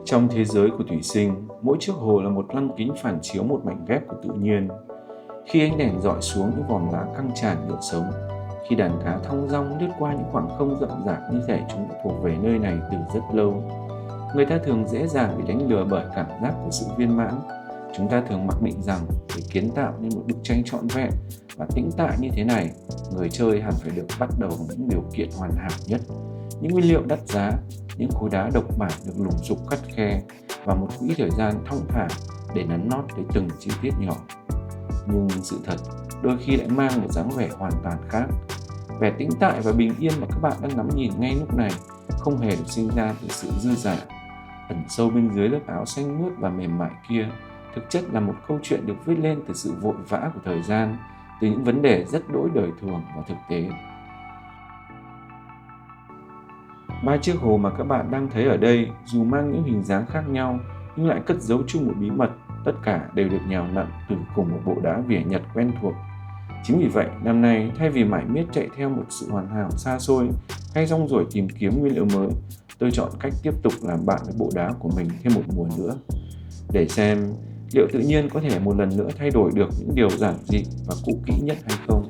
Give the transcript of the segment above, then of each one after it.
Trong thế giới của thủy sinh, mỗi chiếc hồ là một lăng kính phản chiếu một mảnh ghép của tự nhiên. Khi ánh đèn rọi xuống những vòm lá căng tràn nhựa sống, khi đàn cá thong dong lướt qua những khoảng không rậm rạp như thể chúng đã thuộc về nơi này từ rất lâu, người ta thường dễ dàng bị đánh lừa bởi cảm giác của sự viên mãn. Chúng ta thường mặc định rằng để kiến tạo nên một bức tranh trọn vẹn và tĩnh tại như thế này, người chơi hẳn phải được bắt đầu bằng những điều kiện hoàn hảo nhất, những nguyên liệu đắt giá, những khối đá độc bản được lùng sục cắt khe và một quỹ thời gian thong thả để nắn nót tới từng chi tiết nhỏ. Nhưng sự thật đôi khi lại mang một dáng vẻ hoàn toàn khác. Vẻ tĩnh tại và bình yên mà các bạn đang ngắm nhìn ngay lúc này không hề được sinh ra từ sự dư dả. Ẩn sâu bên dưới lớp áo xanh mướt và mềm mại kia thực chất là một câu chuyện được viết lên từ sự vội vã của thời gian, từ những vấn đề rất đỗi đời thường và thực tế. Ba chiếc hồ mà các bạn đang thấy ở đây dù mang những hình dáng khác nhau nhưng lại cất giấu chung một bí mật, tất cả đều được nhào nặn từ cùng một bộ đá vỉa Nhật quen thuộc. Chính vì vậy, năm nay thay vì mải miết chạy theo một sự hoàn hảo xa xôi hay rong ruổi tìm kiếm nguyên liệu mới, tôi chọn cách tiếp tục làm bạn với bộ đá của mình thêm một mùa nữa, để xem liệu tự nhiên có thể một lần nữa thay đổi được những điều giản dị và cũ kỹ nhất hay không.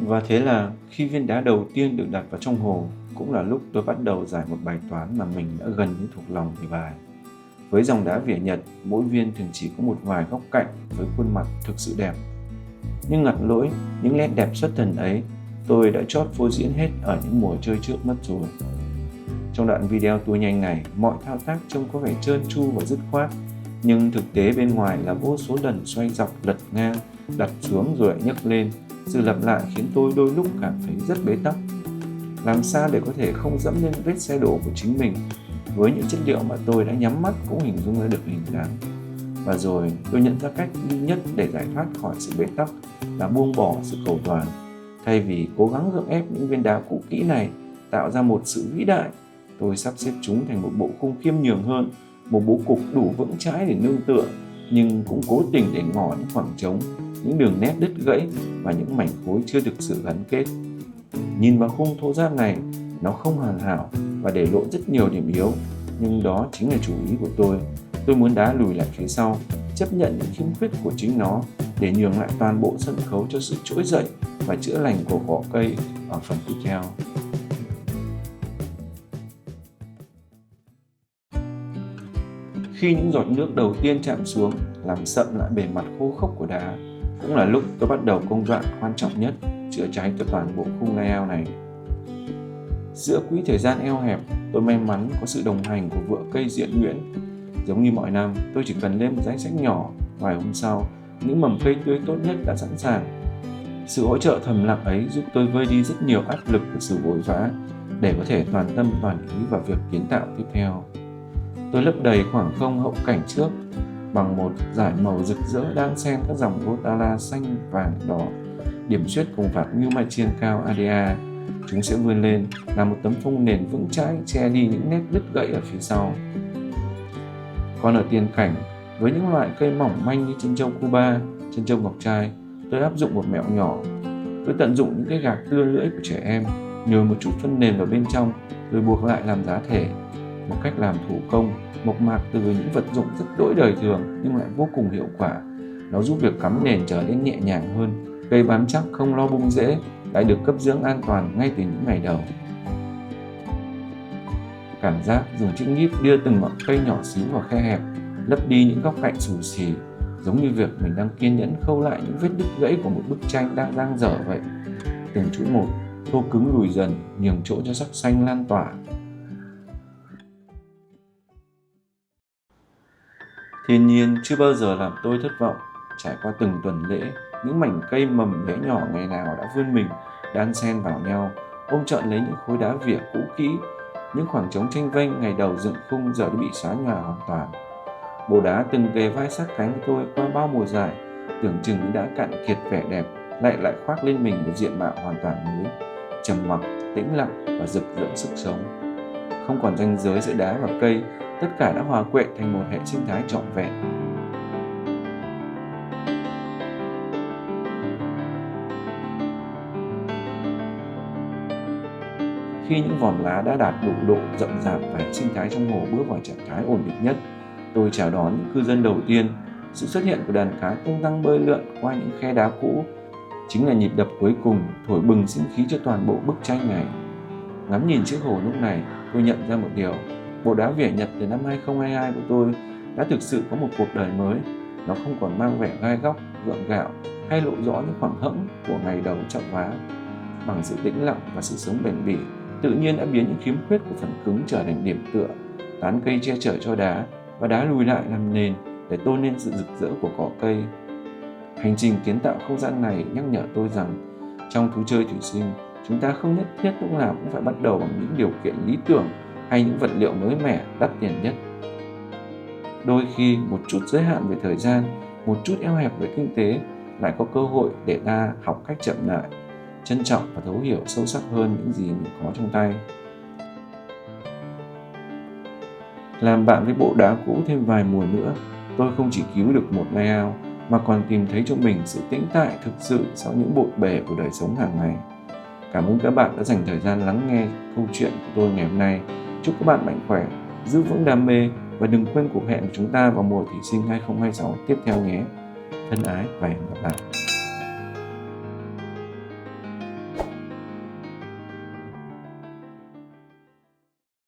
Và thế là khi viên đá đầu tiên được đặt vào trong hồ, cũng là lúc tôi bắt đầu giải một bài toán mà mình đã gần như thuộc lòng về bài. Với dòng đá vỉa Nhật, mỗi viên thường chỉ có một vài góc cạnh với khuôn mặt thực sự đẹp. Nhưng ngặt lỗi, những nét đẹp xuất thần ấy, tôi đã chót phô diễn hết ở những mùa chơi trước mất rồi. Trong đoạn video tua nhanh này, mọi thao tác trông có vẻ trơn tru và dứt khoát, nhưng thực tế bên ngoài là vô số lần xoay dọc lật ngang, đặt xuống rồi lại nhấc lên. Sự lặp lại khiến tôi đôi lúc cảm thấy rất bế tắc. Làm sao để có thể không dẫm lên vết xe đổ của chính mình với những chất liệu mà tôi đã nhắm mắt cũng hình dung ra được hình dáng. Và rồi tôi nhận ra cách duy nhất để giải thoát khỏi sự bế tắc là buông bỏ sự cầu toàn. Thay vì cố gắng gượng ép những viên đá cũ kỹ này tạo ra một sự vĩ đại, tôi sắp xếp chúng thành một bộ khung khiêm nhường hơn, một bố cục đủ vững chãi để nương tựa, nhưng cũng cố tình để ngỏ những khoảng trống, những đường nét đứt gãy và những mảnh khối chưa thực sự gắn kết. Nhìn vào khung thô ráp này, nó không hoàn hảo và để lộ rất nhiều điểm yếu, nhưng đó chính là chủ ý của tôi. Tôi muốn đá lùi lại phía sau, chấp nhận những khiếm khuyết của chính nó để nhường lại toàn bộ sân khấu cho sự trỗi dậy và chữa lành của cỏ cây ở phần tiếp theo. Khi những giọt nước đầu tiên chạm xuống làm sậm lại bề mặt khô khốc của đá, cũng là lúc tôi bắt đầu công đoạn quan trọng nhất, chữa cháy cho toàn bộ khung layout này. Giữa quỹ thời gian eo hẹp, tôi may mắn có sự đồng hành của vựa cây Diện Nguyễn. Giống như mọi năm, tôi chỉ cần lên một danh sách nhỏ, vài hôm sau, những mầm cây tươi tốt nhất đã sẵn sàng. Sự hỗ trợ thầm lặng ấy giúp tôi vơi đi rất nhiều áp lực của sự vội vã để có thể toàn tâm toàn ý vào việc kiến tạo tiếp theo. Tôi lấp đầy khoảng không hậu cảnh trước bằng một dải màu rực rỡ đan xen các dòng Gotala xanh, vàng, đỏ, điểm xuyết cùng vạt ngưu mai chiên cao ADA. Chúng sẽ vươn lên làm một tấm phông nền vững chãi che đi những nét đứt gãy ở phía sau. Còn ở tiền cảnh, với những loại cây mỏng manh như chân châu Cuba, chân châu ngọc trai, tôi áp dụng một mẹo nhỏ. Tôi tận dụng những cái gạc tưa lưỡi của trẻ em, nhồi một chút phân nền vào bên trong, rồi buộc lại làm giá thể. Một cách làm thủ công, mộc mạc từ những vật dụng rất đỗi đời thường nhưng lại vô cùng hiệu quả. Nó giúp việc cắm nền trở nên nhẹ nhàng hơn, cây bám chắc không lo bung rễ, lại được cấp dưỡng an toàn ngay từ những ngày đầu. Cảm giác dùng chiếc nhíp đưa từng ngọn cây nhỏ xíu vào khe hẹp, lấp đi những góc cạnh xù xì, giống như việc mình đang kiên nhẫn khâu lại những vết đứt gãy của một bức tranh đang dang dở vậy. Từng chuỗi một, thô cứng lùi dần, nhường chỗ cho sắc xanh lan tỏa. Thiên nhiên chưa bao giờ làm tôi thất vọng. Trải qua từng tuần lễ, những mảnh cây mầm bé nhỏ ngày nào đã vươn mình, đan xen vào nhau, ôm trọn lấy những khối đá vỉa cũ kỹ. Những khoảng trống chênh vênh ngày đầu dựng khung giờ đã bị xóa nhòa hoàn toàn. Bộ đá từng kề vai sát cánh với tôi qua bao mùa giải, tưởng chừng đã cạn kiệt vẻ đẹp, lại khoác lên mình một diện mạo hoàn toàn mới, trầm mặc, tĩnh lặng và rực rỡ sức sống. Không còn ranh giới giữa đá và cây, tất cả đã hòa quyện thành một hệ sinh thái trọn vẹn. Khi những vòm lá đã đạt đủ độ rậm rạp và hệ sinh thái trong hồ bước vào trạng thái ổn định nhất, tôi chào đón những cư dân đầu tiên. Sự xuất hiện của đàn cá tung tăng bơi lượn qua những khe đá cũ chính là nhịp đập cuối cùng thổi bừng sinh khí cho toàn bộ bức tranh này. Ngắm nhìn chiếc hồ lúc này, tôi nhận ra một điều: bộ đá vỉa Nhật từ năm 2022 của tôi đã thực sự có một cuộc đời mới. Nó không còn mang vẻ gai góc, gượng gạo hay lộ rõ những khoảng hẫng của ngày đầu chạm vá. Bằng sự tĩnh lặng và sự sống bền bỉ, tự nhiên đã biến những khiếm khuyết của phần cứng trở thành điểm tựa, tán cây che chở cho đá và đá lùi lại làm nền để tôn lên sự rực rỡ của cỏ cây. Hành trình kiến tạo không gian này nhắc nhở tôi rằng trong thú chơi thủy sinh, chúng ta không nhất thiết lúc nào cũng phải bắt đầu bằng những điều kiện lý tưởng hay những vật liệu mới mẻ, đắt tiền nhất. Đôi khi một chút giới hạn về thời gian, một chút eo hẹp về kinh tế lại có cơ hội để ta học cách chậm lại, trân trọng và thấu hiểu sâu sắc hơn những gì mình có trong tay. Làm bạn với bộ đá cũ thêm vài mùa nữa, tôi không chỉ cứu được một layout mà còn tìm thấy cho mình sự tĩnh tại thực sự sau những bộn bề của đời sống hàng ngày. Cảm ơn các bạn đã dành thời gian lắng nghe câu chuyện của tôi ngày hôm nay. Chúc các bạn mạnh khỏe, giữ vững đam mê và đừng quên cuộc hẹn của chúng ta vào mùa thủy sinh 2026 tiếp theo nhé. Thân ái và hẹn gặp lại.